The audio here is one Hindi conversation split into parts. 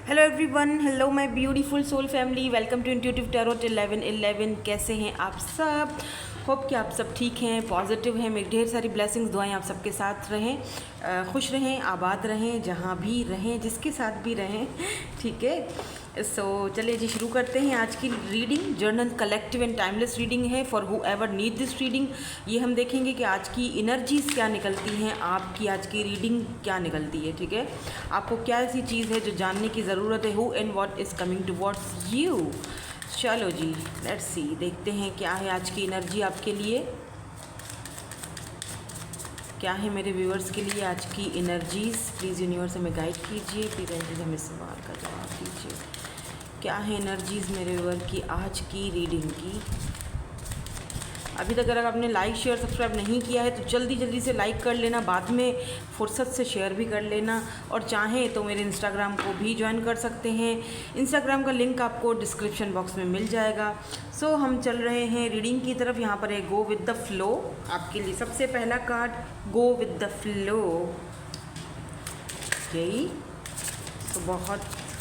Hello everyone, hello my beautiful soul family, welcome to intuitive tarot 1111। कैसे हैं आप सब? होप कि आप सब ठीक हैं, पॉजिटिव हैं। मेरी ढेर सारी ब्लेसिंग्स, दुआएं आप सबके साथ रहें, खुश रहें, आबाद रहें, जहाँ भी रहें, जिसके साथ भी रहें। ठीक है, सो चलिए जी शुरू करते हैं आज की reading. Journal collective and timeless reading है for whoever need this reading. ये हम देखेंगे कि आज की इनर्जीज क्या निकलती हैं, आपकी आज की रीडिंग क्या निकलती है। ठीक है, आपको क्या ऐसी चीज़ है जो जानने की ज़रूरत है, who and what is coming towards you. चलो जी, लेट्स सी, देखते हैं क्या है आज की एनर्जी आपके लिए, क्या है मेरे व्यूअर्स के लिए आज की एनर्जीज। प्लीज़ यूनिवर्स हमें गाइड कीजिए, प्लीज़ एंजल्स हमें सवाल का जवाब दीजिए। क्या है एनर्जीज मेरे व्यूअर की आज की रीडिंग की। अभी तक अगर आपने लाइक शेयर सब्सक्राइब नहीं किया है तो जल्दी जल्दी से लाइक कर लेना, बाद में फुर्सत से शेयर भी कर लेना, और चाहें तो मेरे इंस्टाग्राम को भी ज्वाइन कर सकते हैं। इंस्टाग्राम का लिंक आपको डिस्क्रिप्शन बॉक्स में मिल जाएगा। सो हम चल रहे हैं रीडिंग की तरफ। यहाँ पर है गो विद द फ्लो। आपके लिए सबसे पहला card go with the flow. यही तो बहुत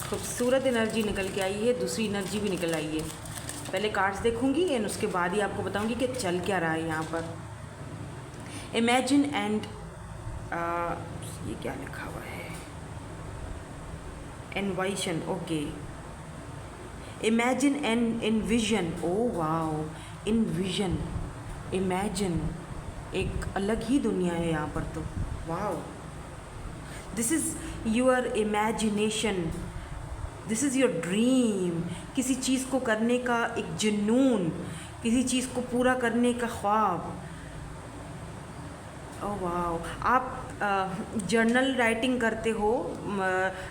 खूबसूरत एनर्जी निकल के आई है, दूसरी एनर्जी भी निकल आई है। पहले कार्ड्स देखूंगी एंड उसके बाद ही आपको बताऊंगी कि चल क्या रहा है यहाँ पर। इमेजिन एंड ये क्या लिखा हुआ है, envision, okay. Imagine and envision, oh wow, envision, imagine, एक अलग ही दुनिया है यहाँ पर तो। Wow, this is your imagination, this is your dream. किसी चीज़ को करने का एक जुनून, किसी चीज़ को पूरा करने का ख्वाब। ओह वाह, आप जर्नल राइटिंग करते हो।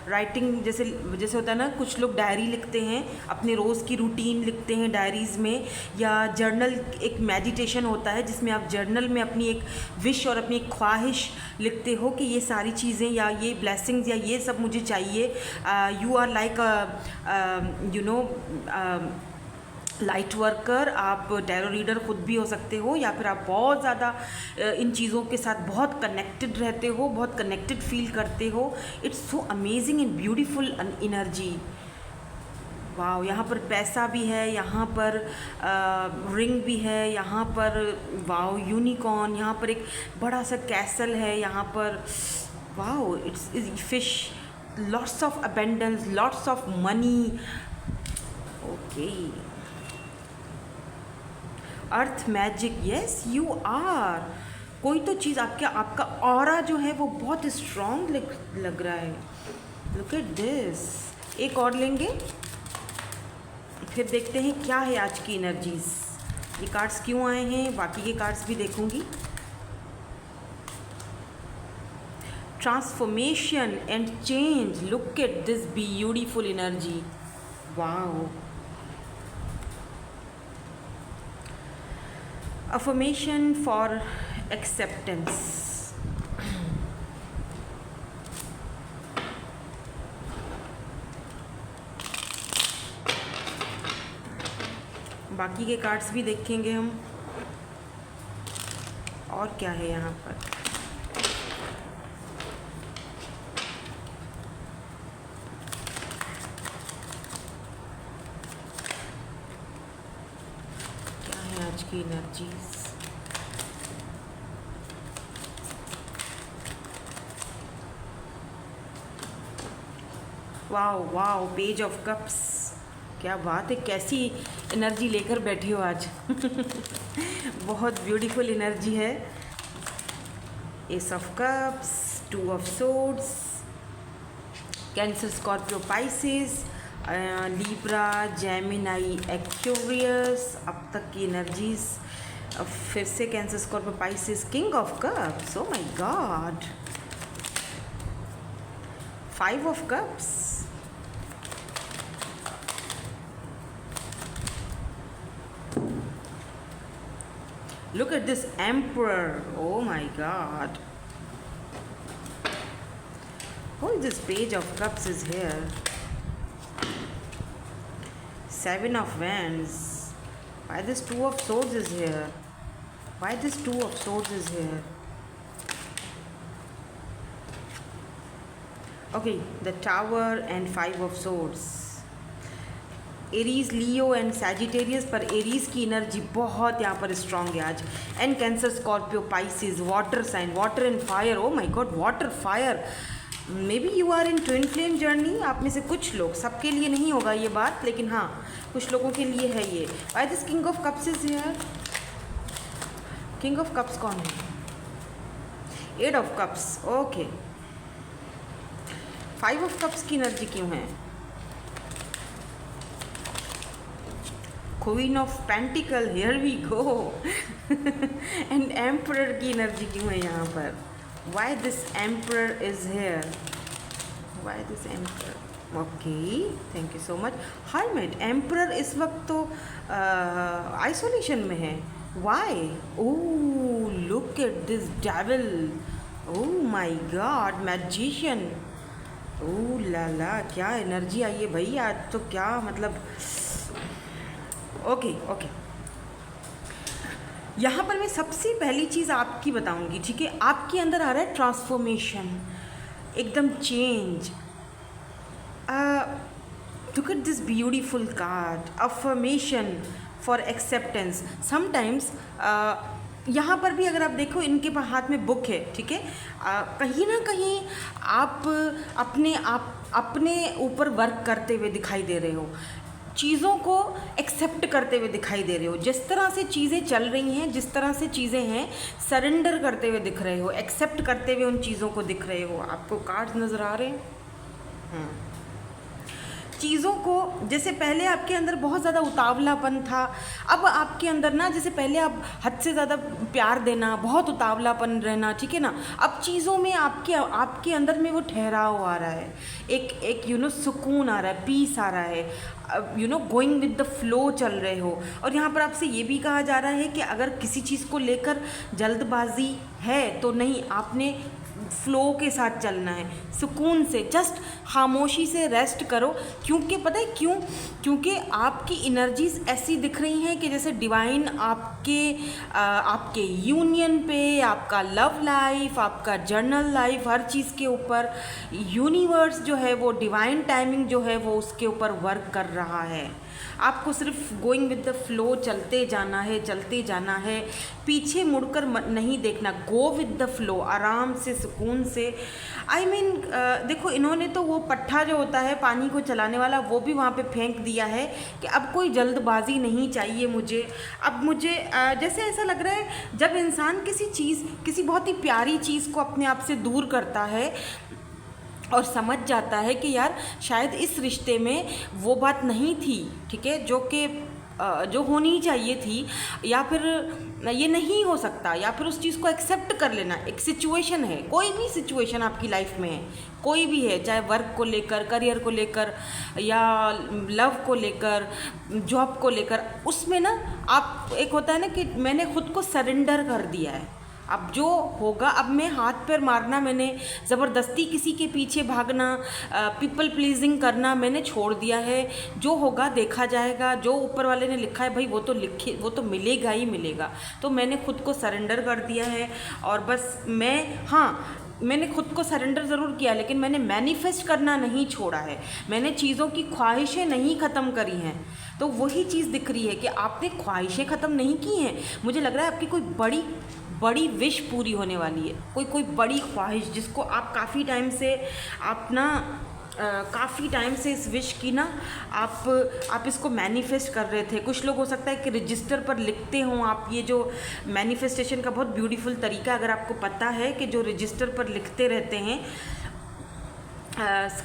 राइटिंग जैसे जैसे होता है ना, कुछ लोग डायरी लिखते हैं, अपने रोज़ की रूटीन लिखते हैं डायरीज़ में, या जर्नल एक मेडिटेशन होता है जिसमें आप जर्नल में अपनी एक विश और अपनी एक ख्वाहिश लिखते हो कि ये सारी चीज़ें या ये ब्लेसिंग्स या ये सब मुझे चाहिए। You are like you know light worker. आप टैरो रीडर खुद भी हो सकते हो, या फिर आप बहुत ज़्यादा इन चीज़ों के साथ बहुत कनेक्टेड रहते हो, बहुत कनेक्टेड फील करते हो। It's so amazing and beautiful energy. वाह, यहाँ पर पैसा भी है, यहाँ पर रिंग भी है, यहाँ पर वाह यूनिकॉर्न, यहाँ पर एक बड़ा सा कैसल है, यहाँ पर वाह it's fish, lots of abundance, lots of money. Okay, earth magic, yes you are. कोई तो चीज़ आपका ऑरा जो है वो बहुत स्ट्रॉन्ग लग रहा है। Look at this. एक और लेंगे, फिर देखते हैं क्या है आज की एनर्जीज। ये कार्ड्स क्यों आए हैं, बाकी के कार्ड्स भी देखूंगी। Transformation and change, look at this beautiful energy. Wow, affirmation for acceptance। बाकी के कार्ड्स भी देखेंगे हम, और क्या है यहाँ पर। क्या है आज की energies. Wow wow, page of cups, क्या बात है, कैसी एनर्जी लेकर बैठे हो आज। बहुत ब्यूटीफुल एनर्जी है। S of cups, two of swords, cancer, Scorpio, Pisces, Libra, Gemini, Aquarius. अब तक की एनर्जीज, फिर से cancer, Scorpio, Pisces, king of cups, O my God, five of cups, look at this emperor, oh my god. Who is this page of cups is here? Seven of wands. Why this two of swords is here? Why this two of swords is here? Okay, the Tower and Five of Swords. Aries, Leo and Sagittarius, पर एरीज की एनर्जी बहुत यहाँ पर स्ट्रांग है आज. And Cancer, Scorpio, Pisces, water sign, water and fire. Oh my God, water fire. Maybe you are in twin flame journey. आप में से कुछ लोग, सबके लिए नहीं होगा ये बात, लेकिन हाँ कुछ लोगों के लिए है ये. Why this king of cups is here? King of cups कौन है? Eight of cups. Okay, five of cups की एनर्जी क्यों है? Queen of pentacles, here we go. And emperor की एनर्जी क्यों है यहाँ पर? Why this emperor is here? Why this emperor? Okay, thank you so much. Hermit. Emperor इस वक्त तो आइसोलेशन में है. Why? Oh, look at this devil. Oh my God, magician. Oh la la, क्या एनर्जी आई है भाई आज तो. क्या मतलब. ओके ओके, यहाँ पर मैं सबसे पहली चीज़ आपकी बताऊंगी, ठीक है? आपके अंदर आ रहा है ट्रांसफॉर्मेशन, एकदम change. Look at this beautiful card, affirmation for acceptance. Sometimes यहाँ पर भी अगर आप देखो, इनके हाथ में बुक है, ठीक है? कहीं ना कहीं आप अपने ऊपर वर्क करते हुए दिखाई दे रहे हो, चीज़ों को एक्सेप्ट करते हुए दिखाई दे रहे हो. जिस तरह से चीज़ें चल रही हैं, जिस तरह से चीज़ें हैं, सरेंडर करते हुए दिख रहे हो, एक्सेप्ट करते हुए उन चीज़ों को दिख रहे हो. आपको कार्ड्स नज़र आ रहे हैं? चीज़ों को, जैसे पहले आपके अंदर बहुत ज़्यादा उतावलापन था, अब आपके अंदर ना, जैसे पहले आप हद से ज़्यादा प्यार देना, बहुत उतावलापन रहना, ठीक है ना, अब चीज़ों में आपके अंदर में वो ठहराव आ रहा है, एक सुकून आ रहा है, पीस आ रहा है, गोइंग विद द फ्लो चल रहे हो. और यहाँ पर आपसे ये भी कहा जा रहा है कि अगर किसी चीज़ को लेकर जल्दबाजी है तो नहीं, आपने फ्लो के साथ चलना है, सुकून से, जस्ट खामोशी से रेस्ट करो. क्योंकि पता है क्यों? क्योंकि आपकी एनर्जीज ऐसी दिख रही हैं कि जैसे डिवाइन आपके यूनियन पे, आपका लव लाइफ, आपका जर्नल लाइफ, हर चीज़ के ऊपर यूनिवर्स जो है वो डिवाइन टाइमिंग जो है वो उसके ऊपर वर्क कर रहा है. आपको सिर्फ गोइंग विद द फ्लो चलते जाना है, चलते जाना है, पीछे मुड़कर नहीं देखना. गो विद द फ्लो, आराम से, सुकून से. आई मीन देखो, इन्होंने तो वो पट्ठा जो होता है पानी को चलाने वाला, वो भी वहाँ पे फेंक दिया है कि अब कोई जल्दबाजी नहीं चाहिए मुझे. अब मुझे जैसे ऐसा लग रहा है, जब इंसान किसी बहुत ही प्यारी चीज़ को अपने आप से दूर करता है और समझ जाता है कि यार शायद इस रिश्ते में वो बात नहीं थी, ठीक है, जो होनी चाहिए थी, या फिर ये नहीं हो सकता, या फिर उस चीज़ को एक्सेप्ट कर लेना. एक सिचुएशन है, कोई भी सिचुएशन आपकी लाइफ में है, कोई भी है, चाहे वर्क को लेकर, करियर को लेकर, या लव को लेकर, जॉब को लेकर, उसमें ना आप, एक होता है ना कि मैंने खुद को सरेंडर कर दिया है, अब जो होगा, अब मैं हाथ पैर मारना, मैंने ज़बरदस्ती किसी के पीछे भागना, पीपल प्लीजिंग करना मैंने छोड़ दिया है. जो होगा देखा जाएगा, जो ऊपर वाले ने लिखा है भाई वो तो मिलेगा ही मिलेगा. तो मैंने खुद को सरेंडर कर दिया है, और बस मैंने खुद को सरेंडर ज़रूर किया, लेकिन मैंने मैनिफेस्ट करना नहीं छोड़ा है, मैंने चीज़ों की ख्वाहिशें नहीं ख़त्म करी हैं. तो वही चीज़ दिख रही है कि आपने ख्वाहिशें ख़त्म नहीं की हैं. मुझे लग रहा है आपकी कोई बड़ी विश पूरी होने वाली है, कोई बड़ी ख्वाहिश, जिसको आप काफ़ी टाइम से इस विश की ना आप इसको मैनिफेस्ट कर रहे थे. कुछ लोग हो सकता है कि रजिस्टर पर लिखते हों आप. ये जो मैनिफेस्टेशन का बहुत ब्यूटीफुल तरीका, अगर आपको पता है कि जो रजिस्टर पर लिखते रहते हैं,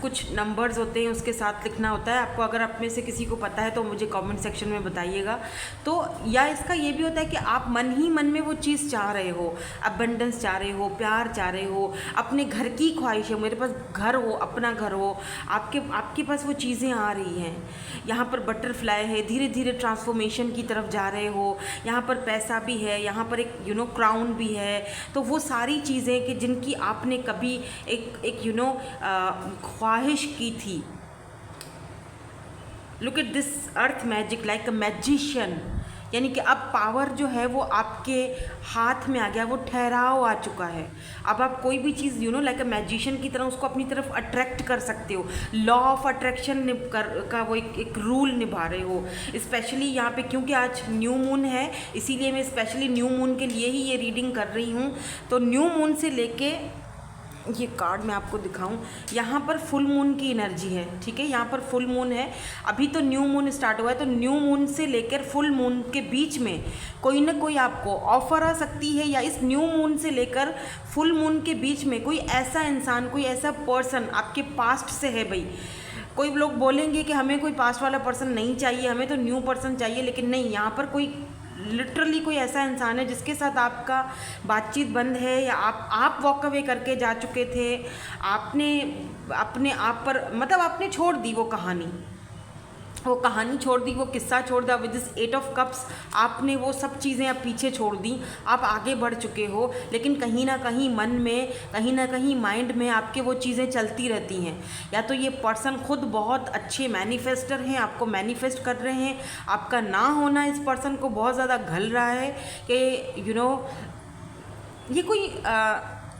कुछ नंबर्स होते हैं, उसके साथ लिखना होता है. आपको अगर आप में से किसी को पता है तो मुझे कमेंट सेक्शन में बताइएगा. तो या इसका ये भी होता है कि आप मन ही मन में वो चीज़ चाह रहे हो, अबंडेंस चाह रहे हो, प्यार चाह रहे हो, अपने घर की ख्वाहिश है, मेरे पास घर हो, अपना घर हो, आपके पास वो चीज़ें आ रही हैं. यहाँ पर बटरफ्लाई है, धीरे धीरे ट्रांसफॉर्मेशन की तरफ जा रहे हो. यहाँ पर पैसा भी है, यहाँ पर एक क्राउन भी है. तो वो सारी चीज़ें कि जिनकी आपने कभी एक ख्वाहिश की थी. Look at this earth magic, like a magician. यानी कि अब पावर जो है वो आपके हाथ में आ गया, वो ठहराव आ चुका है। अब आप कोई भी चीज़ लाइक अ मैजिशियन की तरह उसको अपनी तरफ अट्रैक्ट कर सकते हो। लॉ ऑफ अट्रैक्शन का वो एक रूल निभा रहे हो। स्पेशली यहाँ पे क्योंकि आज न्यू मून है, इसीलिए मैं स्पेशली न्यू मून के लिए ही ये रीडिंग कर रही हूँ। तो न्यू मून से लेके ये कार्ड मैं आपको दिखाऊं, यहाँ पर फुल मून की एनर्जी है, ठीक है। यहाँ पर फुल मून है, अभी तो न्यू मून स्टार्ट हुआ है, तो न्यू मून से लेकर फुल मून के बीच में कोई ना कोई आपको ऑफर आ सकती है, या इस न्यू मून से लेकर फुल मून के बीच में कोई ऐसा इंसान, कोई ऐसा पर्सन आपके पास्ट से है भाई। कोई लोग बोलेंगे कि हमें कोई पास्ट वाला पर्सन नहीं चाहिए, हमें तो न्यू पर्सन चाहिए, लेकिन नहीं, यहाँ पर कोई लिटरली कोई ऐसा इंसान है जिसके साथ आपका बातचीत बंद है, या आप वॉक अवे करके जा चुके थे। आपने अपने आप पर मतलब आपने छोड़ दी वो कहानी छोड़ दी, वो किस्सा छोड़ दिया। विद दिस 8 ऑफ कप्स आपने वो सब चीज़ें अब पीछे छोड़ दी, आप आगे बढ़ चुके हो, लेकिन कहीं ना कहीं मन में, कहीं ना कहीं माइंड में आपके वो चीज़ें चलती रहती हैं। या तो ये पर्सन खुद बहुत अच्छे मैनिफेस्टर हैं, आपको मैनिफेस्ट कर रहे हैं, आपका ना होना इस पर्सन को बहुत ज़्यादा घल रहा है कि ये कोई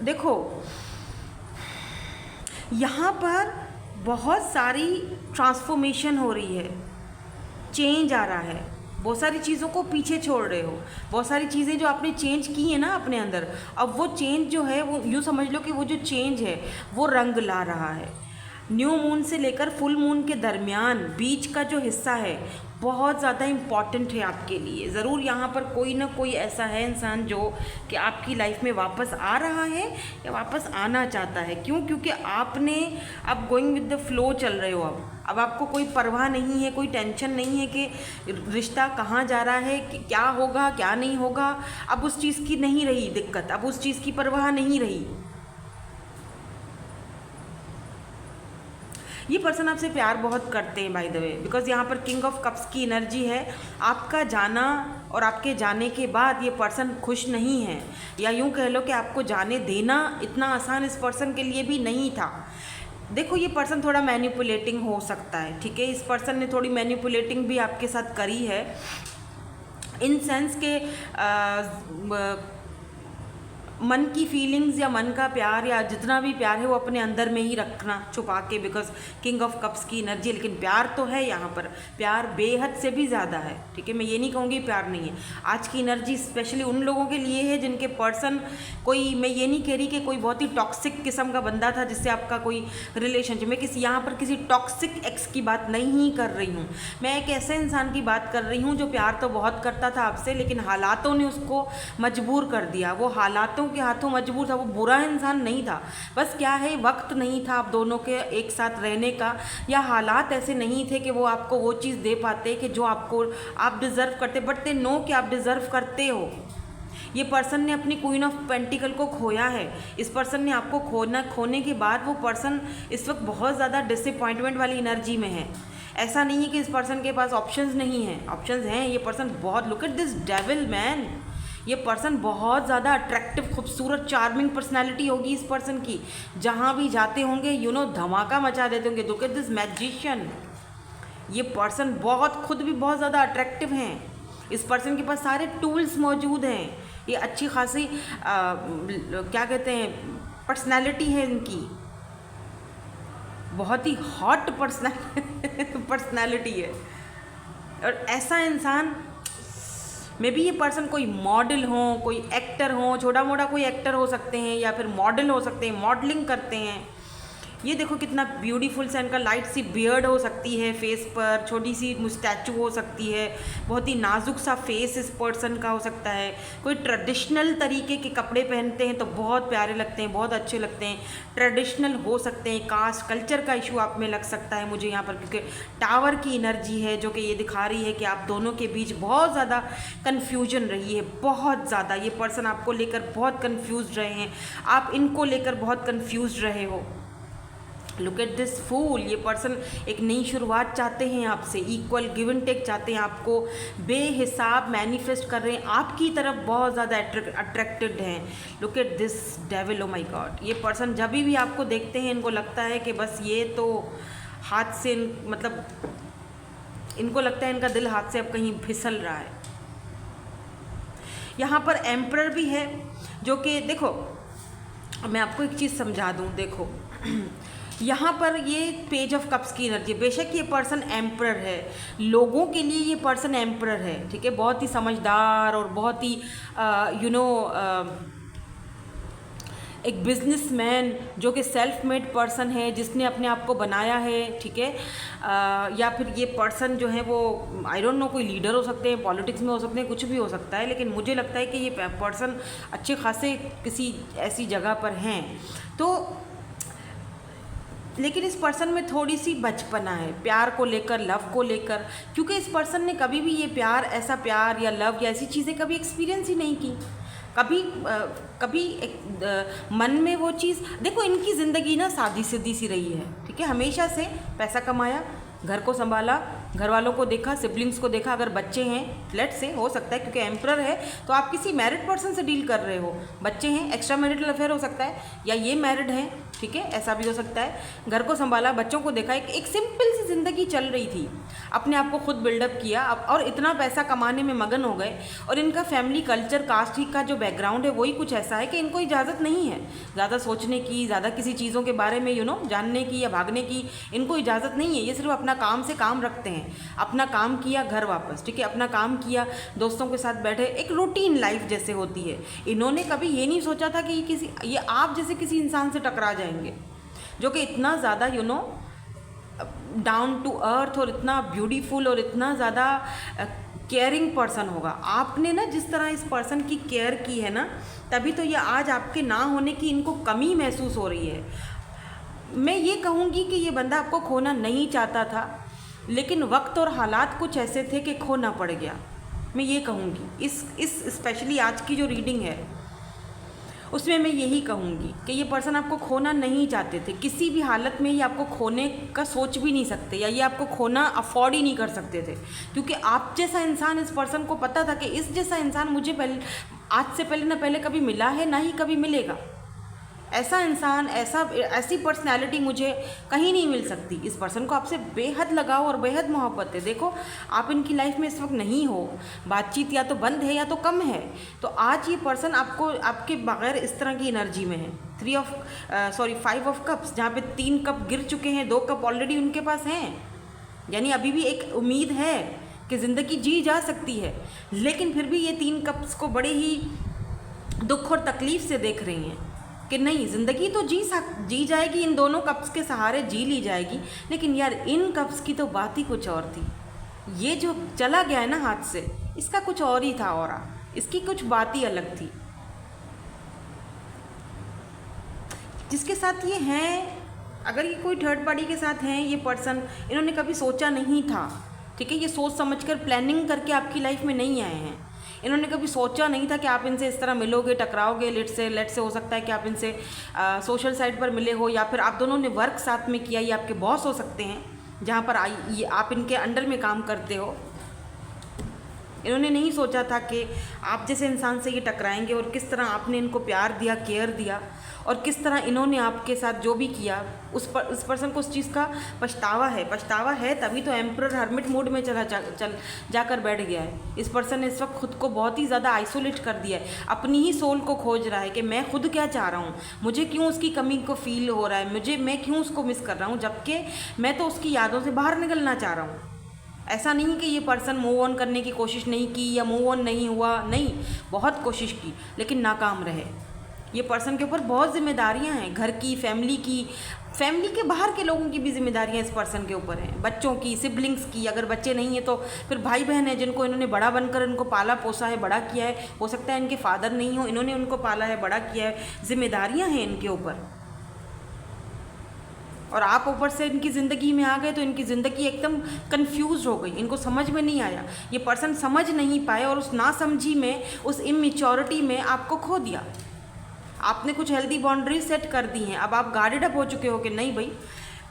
देखो यहाँ पर बहुत सारी ट्रांसफॉर्मेशन हो रही है, चेंज आ रहा है, बहुत सारी चीज़ों को पीछे छोड़ रहे हो, बहुत सारी चीज़ें जो आपने चेंज की है ना अपने अंदर, अब वो चेंज जो है वो यूँ समझ लो कि वो जो चेंज है वो रंग ला रहा है। न्यू मून से लेकर फुल मून के दरमियान बीच का जो हिस्सा है बहुत ज़्यादा इम्पॉर्टेंट है आपके लिए। ज़रूर यहाँ पर कोई ना कोई ऐसा है इंसान जो कि आपकी लाइफ में वापस आ रहा है या वापस आना चाहता है। क्यों? क्योंकि आपने अब गोइंग विद द फ्लो चल रहे हो। अब आपको कोई परवाह नहीं है, कोई टेंशन नहीं है कि रिश्ता कहाँ जा रहा है, कि क्या होगा क्या नहीं होगा। अब उस चीज़ की नहीं रही दिक्कत, अब उस चीज़ की परवाह नहीं रही। ये पर्सन आपसे प्यार बहुत करते हैं बाय द वे, बिकॉज यहाँ पर किंग ऑफ कप्स की एनर्जी है। आपका जाना और आपके जाने के बाद ये पर्सन खुश नहीं है, या यूँ कह लो कि आपको जाने देना इतना आसान इस पर्सन के लिए भी नहीं था। देखो ये पर्सन थोड़ा मैनिपुलेटिंग हो सकता है, ठीक है। इस पर्सन ने थोड़ी मैनिपुलेटिंग भी आपके साथ करी है, इन सेंस के मन की फीलिंग्स या मन का प्यार या जितना भी प्यार है वो अपने अंदर में ही रखना छुपा के, बिकॉज किंग ऑफ कप्स की एनर्जी। लेकिन प्यार तो है यहाँ पर, प्यार बेहद से भी ज़्यादा है, ठीक है। मैं ये नहीं कहूँगी प्यार नहीं है। आज की एनर्जी स्पेशली उन लोगों के लिए है जिनके पर्सन कोई, मैं ये नहीं कह रही कि कोई बहुत ही टॉक्सिक किस्म का बंदा था जिससे आपका कोई रिलेशनशिप, मैं किसी यहाँ पर किसी टॉक्सिक एक्स की बात नहीं कर रही हूँ। मैं एक ऐसे इंसान की बात कर रही हूँ जो प्यार तो बहुत करता था आपसे, लेकिन हालातों ने उसको मजबूर कर दिया। वो हालातों के हाथों मजबूर था, वो बुरा इंसान नहीं था, बस क्या है वक्त नहीं था आप दोनों के एक साथ रहने का, या हालात ऐसे नहीं थे कि वो आपको वो चीज़ दे पाते कि जो आपको आप डिज़र्व करते। बट दे नो कि आप डिज़र्व करते हो। ये पर्सन ने अपनी क्वीन ऑफ पेंटिकल को खोया है। इस पर्सन ने आपको खोने के बाद वो पर्सन इस वक्त बहुत ज़्यादा डिसअपॉइंटमेंट वाली एनर्जी में है। ऐसा नहीं है कि इस पर्सन के पास ऑप्शंस नहीं हैं, ऑप्शंस हैं। ये पर्सन बहुत, look at this devil man, ये पर्सन बहुत ज़्यादा अट्रैक्टिव, खूबसूरत, चार्मिंग पर्सनालिटी होगी इस पर्सन की। जहाँ भी जाते होंगे धमाका मचा देते होंगे। लुक एट दिस मैजिशियन, ये पर्सन बहुत, खुद भी बहुत ज़्यादा अट्रैक्टिव हैं। इस पर्सन के पास सारे टूल्स मौजूद हैं। ये अच्छी खासी क्या कहते हैं पर्सनालिटी है इनकी, बहुत ही हॉट पर्सनालिटी है। और ऐसा इंसान, मे बी ये पर्सन कोई मॉडल हो, कोई एक्टर हो, छोटा मोटा कोई एक्टर हो सकते हैं, या फिर मॉडल हो सकते हैं, मॉडलिंग करते हैं। ये देखो कितना ब्यूटीफुल सा इनका लाइट सी बियर्ड हो सकती है फेस पर, छोटी सी मुस्टैचू हो सकती है, बहुत ही नाजुक सा फेस इस पर्सन का हो सकता है। कोई ट्रेडिशनल तरीके के कपड़े पहनते हैं तो बहुत प्यारे लगते हैं, बहुत अच्छे लगते हैं। ट्रेडिशनल हो सकते हैं, कास्ट कल्चर का इशू आप में लग सकता है मुझे यहाँ पर, क्योंकि टावर की एनर्जी है जो कि ये दिखा रही है कि आप दोनों के बीच बहुत ज़्यादा कन्फ्यूजन रही है, बहुत ज़्यादा। ये पर्सन आपको लेकर बहुत कन्फ्यूज रहे हैं, आप इनको लेकर बहुत कन्फ्यूज रहे हो। लुक एट दिस फूल, ये पर्सन एक नई शुरुआत चाहते हैं आपसे, इक्वल गिव एंड टेक चाहते हैं, आपको बेहिसाब मैनिफेस्ट कर रहे हैं, आपकी तरफ बहुत ज़्यादा अट्रैक्टेड हैं। Look at this devil, O my God. ये पर्सन जब भी आपको देखते हैं इनको लगता है कि बस ये तो हाथ से, मतलब इनको लगता है इनका दिल हाथ से अब कहीं फिसल रहा है। यहाँ पर एम्परर भी है, जो कि देखो मैं आपको एक चीज़ समझा दूँ। देखो यहाँ पर ये पेज ऑफ कप्स की एनर्जी, बेशक ये पर्सन एम्परर है, लोगों के लिए ये पर्सन एम्परर है, ठीक है, बहुत ही समझदार और बहुत ही एक बिजनेसमैन, जो कि सेल्फ मेड पर्सन है, जिसने अपने आप को बनाया है, ठीक है। या फिर ये पर्सन जो है वो आई डोंट नो, कोई लीडर हो सकते हैं, पॉलिटिक्स में हो सकते हैं, कुछ भी हो सकता है, लेकिन मुझे लगता है कि ये पर्सन अच्छे खासे किसी ऐसी जगह पर हैं। तो लेकिन इस पर्सन में थोड़ी सी बचपना है, प्यार को लेकर, लव को लेकर, क्योंकि इस पर्सन ने कभी भी ये प्यार, ऐसा प्यार या लव या ऐसी चीज़ें कभी एक्सपीरियंस ही नहीं की। कभी मन में वो चीज़, देखो इनकी ज़िंदगी ना सादी सीधी सी रही है, ठीक है, हमेशा से पैसा कमाया, घर को संभाला, घर वालों को देखा, सिबलिंग्स को देखा, अगर बच्चे हैं, लेट से हो सकता है क्योंकि एम्परर है तो आप किसी मैरिड पर्सन से डील कर रहे हो, बच्चे हैं, एक्स्ट्रा मैरिटल अफेयर हो सकता है, या ये मैरिड हैं, ठीक है, ऐसा भी हो सकता है। घर को संभाला, बच्चों को देखा, एक सिंपल सी ज़िंदगी चल रही थी, अपने आप को खुद बिल्डअप किया और इतना पैसा कमाने में मगन हो गए। और इनका फैमिली कल्चर, कास्ट का जो बैकग्राउंड है वही कुछ ऐसा है कि इनको इजाज़त नहीं है ज़्यादा सोचने की, ज़्यादा किसी चीज़ों के बारे में जानने की या भागने की, इनको इजाज़त नहीं है। ये सिर्फ अपना काम से काम रखते हैं, अपना काम किया, घर वापस, ठीक है, अपना काम किया, दोस्तों के साथ बैठे, एक रूटीन लाइफ जैसे होती है। इन्होंने कभी ये नहीं सोचा था कि ये आप जैसे किसी इंसान से टकरा जाएंगे जो कि इतना ज़्यादा डाउन टू अर्थ और इतना ब्यूटीफुल और इतना ज़्यादा केयरिंग पर्सन होगा। आपने ना जिस तरह इस पर्सन की केयर की है ना, तभी तो ये आज आपके ना होने की इनको कमी महसूस हो रही है। मैं ये कहूँगी कि ये बंदा आपको खोना नहीं चाहता था, लेकिन वक्त और हालात कुछ ऐसे थे कि खोना पड़ गया। मैं ये कहूँगी इस स्पेशली आज की जो रीडिंग है उसमें मैं यही कहूँगी कि ये पर्सन आपको खोना नहीं चाहते थे, किसी भी हालत में ये आपको खोने का सोच भी नहीं सकते, या ये आपको खोना अफोर्ड ही नहीं कर सकते थे, क्योंकि आप जैसा इंसान, इस पर्सन को पता था कि इस जैसा इंसान मुझे आज से पहले ना पहले कभी मिला है, ना ही कभी मिलेगा। ऐसा इंसान, ऐसी पर्सनैलिटी मुझे कहीं नहीं मिल सकती। इस पर्सन को आपसे बेहद लगाव और बेहद मोहब्बत है। देखो आप इनकी लाइफ में इस वक्त नहीं हो, बातचीत या तो बंद है या तो कम है, तो आज ये पर्सन आपके बगैर इस तरह की एनर्जी में है। 5 ऑफ कप्स, जहाँ पे 3 कप गिर चुके हैं, 2 कप ऑलरेडी उनके पास हैं, यानी अभी भी एक उम्मीद है कि ज़िंदगी जी जा सकती है, लेकिन फिर भी ये 3 कप्स को बड़े ही दुख और तकलीफ़ से देख रही हैं कि नहीं, ज़िंदगी तो जी जाएगी, इन दोनों कप्स के सहारे जी ली जाएगी, लेकिन यार इन कप्स की तो बात ही कुछ और थी। ये जो चला गया है ना हाथ से, इसका कुछ और ही था, और इसकी कुछ बात ही अलग थी। जिसके साथ ये हैं, अगर ये कोई थर्ड पार्टी के साथ हैं ये पर्सन, इन्होंने कभी सोचा नहीं था, ठीक है, ये सोच समझकर प्लानिंग करके आपकी लाइफ में नहीं आए हैं। इन्होंने कभी सोचा नहीं था कि आप इनसे इस तरह मिलोगे, टकराओगे। लेट से हो सकता है कि आप इनसे सोशल साइट पर मिले हो, या फिर आप दोनों ने वर्क साथ में किया, ये आपके बॉस हो सकते हैं, जहाँ पर आप इनके अंडर में काम करते हो। इन्होंने नहीं सोचा था कि आप जैसे इंसान से ये टकराएंगे, और किस तरह आपने इनको प्यार दिया, केयर दिया, और किस तरह इन्होंने आपके साथ जो भी किया, उस पर्सन को उस चीज़ का पछतावा है, तभी तो एम्परर हर्मिट मोड में जाकर बैठ गया है। इस पर्सन ने इस वक्त खुद को बहुत ही ज़्यादा आइसोलेट कर दिया है, अपनी ही सोल को खोज रहा है कि मैं खुद क्या चाह रहा हूँ, मुझे क्यों उसकी कमी को फील हो रहा है, मैं क्यों उसको मिस कर रहा हूँ, जबकि मैं तो उसकी यादों से बाहर निकलना चाह रहा हूँ। ऐसा नहीं कि ये पर्सन मूव ऑन करने की कोशिश नहीं की या मूव ऑन नहीं हुआ, नहीं, बहुत कोशिश की लेकिन नाकाम रहे। ये पर्सन के ऊपर बहुत जिम्मेदारियां हैं, घर की, फैमिली के बाहर के लोगों की भी जिम्मेदारियां इस पर्सन के ऊपर हैं, बच्चों की, सिबलिंग्स की, अगर बच्चे नहीं हैं तो फिर भाई बहन हैं जिनको इन्होंने बड़ा बनकर इनको पाला पोसा है, बड़ा किया है। हो सकता है इनके फादर नहीं हो, इन्होंने उनको पाला है, बड़ा किया है, जिम्मेदारियाँ हैं इनके ऊपर, और आप ऊपर से इनकी ज़िंदगी में आ गए तो इनकी ज़िंदगी एकदम कंफ्यूज हो गई, इनको समझ में नहीं आया। ये पर्सन समझ नहीं पाए और उस नासमझी में, उस इमेच्योरिटी में आपको खो दिया। आपने कुछ हेल्दी बाउंड्री सेट कर दी हैं, अब आप गार्डेड अप हो चुके हो कि नहीं भाई,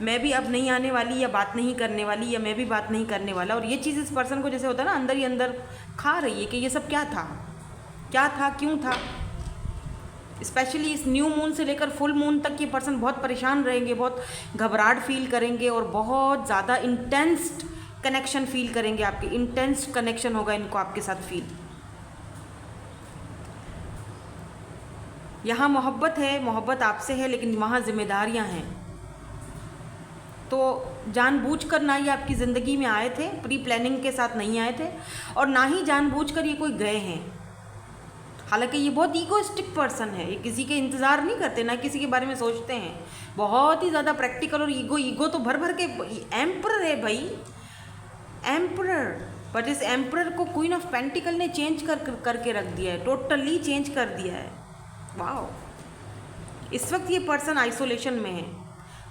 मैं भी अब नहीं आने वाली, या बात नहीं करने वाली, या मैं भी बात नहीं करने वाला। और ये चीज़ इस पर्सन को जैसे होता है ना, अंदर ही अंदर खा रही है कि ये सब क्या था, क्यों था। स्पेशली इस न्यू मून से लेकर फुल मून तक ये पर्सन बहुत परेशान रहेंगे, बहुत घबराहट फील करेंगे, और बहुत ज़्यादा इंटेंस कनेक्शन फील करेंगे, आपके इंटेंस कनेक्शन होगा इनको आपके साथ फील। यहाँ मोहब्बत है, मोहब्बत आपसे है, लेकिन वहाँ जिम्मेदारियाँ हैं। तो जानबूझकर ना ये आपकी ज़िंदगी में आए थे, प्री प्लानिंग के साथ नहीं आए थे, और ना ही जानबूझकर ये कोई गए हैं। हालांकि ये बहुत ईगोइस्टिक पर्सन है, ये किसी के इंतज़ार नहीं करते, ना किसी के बारे में सोचते हैं, बहुत ही ज़्यादा प्रैक्टिकल और ईगो तो भर भर के। एम्परर है भाई, एम्परर। बट इस एम्परर को क्वीन ऑफ पेंटिकल ने चेंज करके रख दिया है, टोटली चेंज कर दिया है। वाह, इस वक्त ये पर्सन आइसोलेशन में है।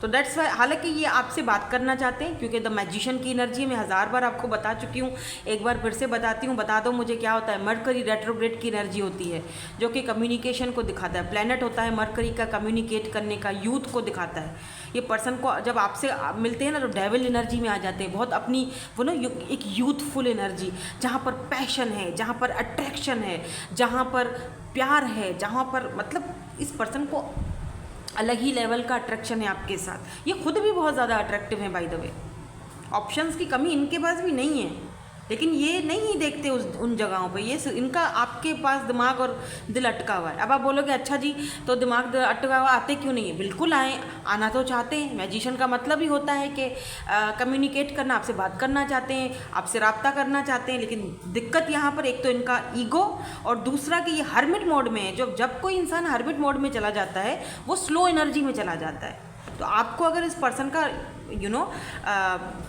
तो डेट्स वाई, हालांकि ये आपसे बात करना चाहते हैं, क्योंकि द मैजिशियन की एनर्जी मैं 1000 बार आपको बता चुकी हूँ, एक बार फिर से बताती हूँ। बता दो मुझे क्या होता है। मरकरी रेट्रोग्रेड की एनर्जी होती है, जो कि कम्युनिकेशन को दिखाता है। प्लैनेट होता है मरकरी का, कम्युनिकेट करने का, यूथ को दिखाता है। ये पर्सन को जब आपसे मिलते हैं ना, तो डेविल एनर्जी में आ जाते हैं, बहुत अपनी वो ना एक यूथफुल एनर्जी, जहाँ पर पैशन है, जहाँ पर अट्रैक्शन है, जहाँ पर प्यार है, जहाँ पर मतलब इस पर्सन को अलग ही लेवल का अट्रैक्शन है आपके साथ। ये खुद भी बहुत ज़्यादा अट्रैक्टिव है बाय द वे। ऑप्शंस की कमी इनके पास भी नहीं है, लेकिन ये नहीं देखते उन जगहों पे। ये इनका आपके पास दिमाग और दिल अटका हुआ है। अब आप बोलोगे अच्छा जी, तो दिमाग अटका हुआ आते क्यों नहीं है? बिल्कुल आए, आना तो चाहते हैं। मैजिशियन का मतलब ही होता है कि कम्युनिकेट करना, आपसे बात करना चाहते हैं, आपसे रब्ता करना चाहते हैं। लेकिन दिक्कत यहाँ पर एक तो इनका ईगो, और दूसरा कि ये हर्मिट मोड में है। जब कोई इंसान हर्मिट मोड में चला जाता है, वो स्लो एनर्जी में चला जाता है। तो आपको अगर इस पर्सन का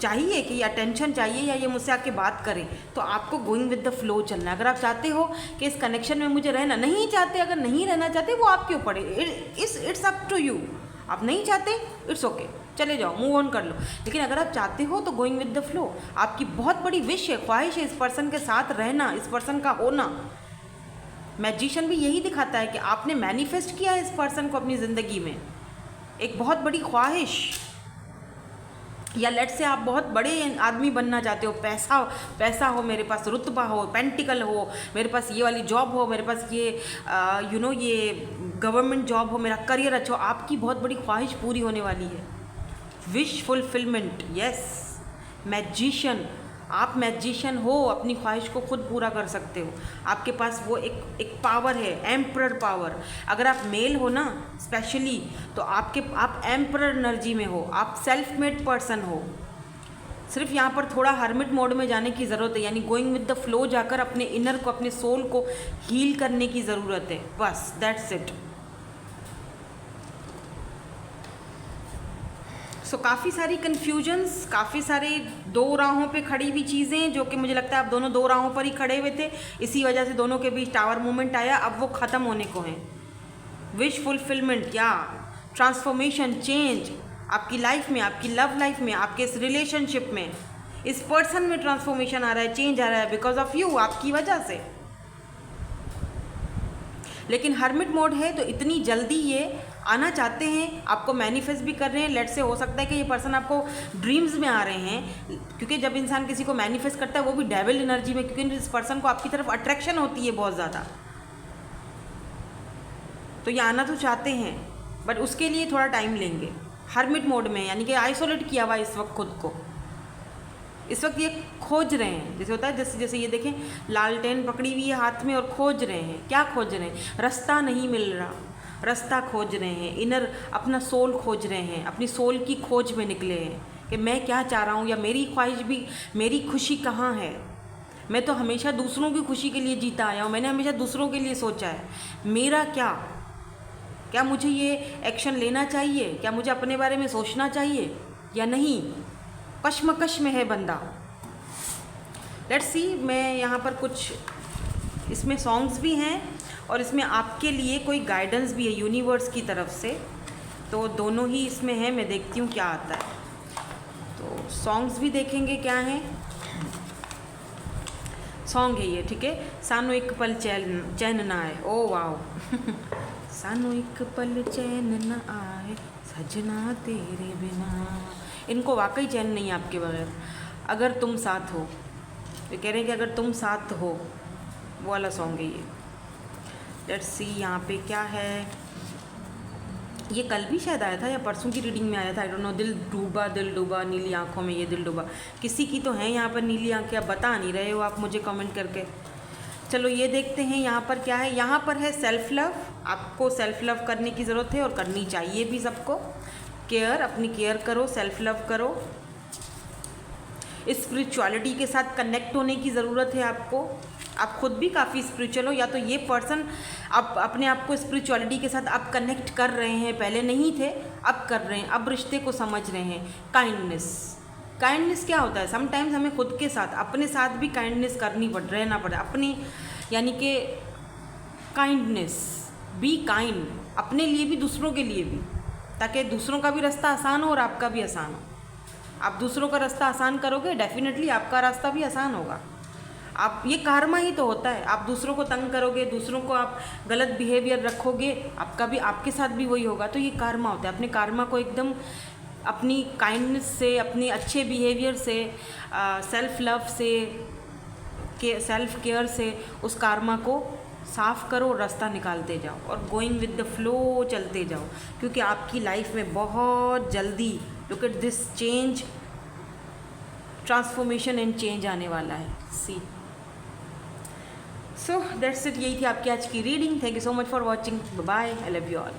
चाहिए कि अटेंशन चाहिए, या ये मुझसे आके बात करें, तो आपको गोइंग विद द फ्लो चलना है। अगर आप चाहते हो कि इस कनेक्शन में मुझे रहना, नहीं चाहते, अगर नहीं रहना चाहते, वो आपके ऊपर है, इट्स अप टू यू। आप नहीं चाहते, इट्स ओके, चले जाओ, मूव ऑन कर लो। लेकिन अगर आप चाहते हो तो गोइंग विद द फ्लो, आपकी बहुत बड़ी विश है, ख्वाहिश है इस पर्सन के साथ रहना, इस पर्सन का होना। मैजिशियन भी यही दिखाता है कि आपने मैनिफेस्ट किया है इस पर्सन को अपनी ज़िंदगी में, एक बहुत बड़ी ख्वाहिश, या लेट से आप बहुत बड़े आदमी बनना चाहते हो, पैसा हो मेरे पास, रुतबा हो, पेंटिकल हो, मेरे पास ये वाली जॉब हो, मेरे पास ये ये गवर्नमेंट जॉब हो, मेरा करियर अच्छा हो। आपकी बहुत बड़ी ख्वाहिश पूरी होने वाली है। Wish fulfilment, yes. मैजिशियन, आप मैजिशियन हो, अपनी ख्वाहिश को खुद पूरा कर सकते हो। आपके पास वो एक पावर है, एम्परर पावर। अगर आप मेल हो ना स्पेशली, तो आप एम्परर एनर्जी में हो, आप सेल्फ मेड पर्सन हो। सिर्फ यहाँ पर थोड़ा हर्मिट मोड में जाने की ज़रूरत है, यानी गोइंग विद द फ्लो, जाकर अपने इनर को, अपने सोल को हील करने की ज़रूरत है, बस दैट्स इट। सो काफ़ी सारी कन्फ्यूजन्स, काफ़ी सारे दो राहों पे खड़ी हुई चीज़ें, जो कि मुझे लगता है आप दोनों दो राहों पर ही खड़े हुए थे, इसी वजह से दोनों के बीच टावर मूवमेंट आया। अब वो ख़त्म होने को है। विश फुलफिलमेंट या ट्रांसफॉर्मेशन, चेंज आपकी लाइफ में, आपकी लव लाइफ में, आपके इस रिलेशनशिप में, इस पर्सन में ट्रांसफॉर्मेशन आ रहा है, चेंज आ रहा है, बिकॉज ऑफ यू, आपकी वजह से। लेकिन हर्मिट मोड है, तो इतनी जल्दी ये आना चाहते हैं, आपको मैनिफेस्ट भी कर रहे हैं। लेट से हो सकता है कि ये पर्सन आपको ड्रीम्स में आ रहे हैं, क्योंकि जब इंसान किसी को मैनिफेस्ट करता है, वो भी डेविल एनर्जी में, क्योंकि इस पर्सन को आपकी तरफ अट्रैक्शन होती है बहुत ज़्यादा। तो ये आना तो चाहते हैं, बट उसके लिए थोड़ा टाइम लेंगे। हर्मिट मोड में, यानी कि आइसोलेट किया हुआ इस वक्त खुद को। इस वक्त ये खोज रहे हैं, जैसे होता है, जैसे ये देखें, लालटेन पकड़ी हुई है हाथ में और खोज रहे हैं। क्या खोज रहे हैं? रास्ता नहीं मिल रहा, रास्ता खोज रहे हैं, इनर अपना सोल खोज रहे हैं, अपनी सोल की खोज में निकले हैं कि मैं क्या चाह रहा हूँ, या मेरी ख्वाहिश भी, मेरी खुशी कहाँ है। मैं तो हमेशा दूसरों की खुशी के लिए जीता आया हूँ, मैंने हमेशा दूसरों के लिए सोचा है। मेरा क्या मुझे ये एक्शन लेना चाहिए? क्या मुझे अपने बारे में सोचना चाहिए या नहीं? कश्मकश में है बंदा। लेट्स सी, मैं यहाँ पर कुछ इसमें सॉन्ग्स भी हैं और इसमें आपके लिए कोई गाइडेंस भी है यूनिवर्स की तरफ से, तो दोनों ही इसमें है। मैं देखती हूँ क्या आता है। तो सॉन्ग्स भी देखेंगे क्या हैं। सॉन्ग है ये, ठीक है। सानू एक पल चैन ना आए, ओ वाओ सानू एक पल चैन न आए सजना तेरे बिना। इनको वाकई चैन नहीं है आपके बगैर। अगर तुम साथ हो, ये कह रहे हैं कि अगर तुम साथ हो, वो वाला सॉन्ग है ये। लेट्स सी यहाँ पे क्या है। ये कल भी शायद आया था या परसों की रीडिंग में आया था, आई डोंट नो। दिल डूबा नीली आंखों में, ये दिल डूबा। किसी की तो है यहाँ पर नीली आंखें, आप बता नहीं रहे हो आप मुझे कमेंट करके। चलो ये देखते हैं यहाँ पर क्या है। यहाँ पर है सेल्फ लव। आपको सेल्फ लव करने की ज़रूरत है और करनी चाहिए भी सबको। केयर, अपनी केयर करो, सेल्फ लव करो। स्पिरिचुअलिटी के साथ कनेक्ट होने की ज़रूरत है आपको। आप खुद भी काफ़ी स्पिरिचुअल हो, या तो ये पर्सन आप अपने आप को स्पिरिचुअलिटी के साथ आप कनेक्ट कर रहे हैं, पहले नहीं थे अब कर रहे हैं, अब रिश्ते को समझ रहे हैं। काइंडनेस, काइंडनेस क्या होता है, समटाइम्स हमें खुद के साथ अपने साथ भी काइंडनेस करनी रहना पड़े अपनी, यानी कि काइंडनेस, बी काइंड, अपने लिए भी दूसरों के लिए भी, ताकि दूसरों का भी रास्ता आसान हो और आपका भी आसान हो। आप दूसरों का रास्ता आसान करोगे, डेफिनेटली आपका रास्ता भी आसान होगा। आप, ये कर्मा ही तो होता है। आप दूसरों को तंग करोगे, दूसरों को आप गलत बिहेवियर रखोगे, आपका भी, आपके साथ भी वही होगा। तो ये कर्मा होता है। अपने कर्मा को एकदम अपनी काइंडनेस से, अपने अच्छे बिहेवियर से, सेल्फ लव से, सेल्फ केयर से उस कर्मा को साफ़ करो, रास्ता निकालते जाओ और गोइंग विद द फ्लो चलते जाओ, क्योंकि आपकी लाइफ में बहुत जल्दी, look at this change, transformation and change आने वाला है। See, so that's it. यही थी आपकी आज की reading. Thank you so much for watching. Bye, I love you all.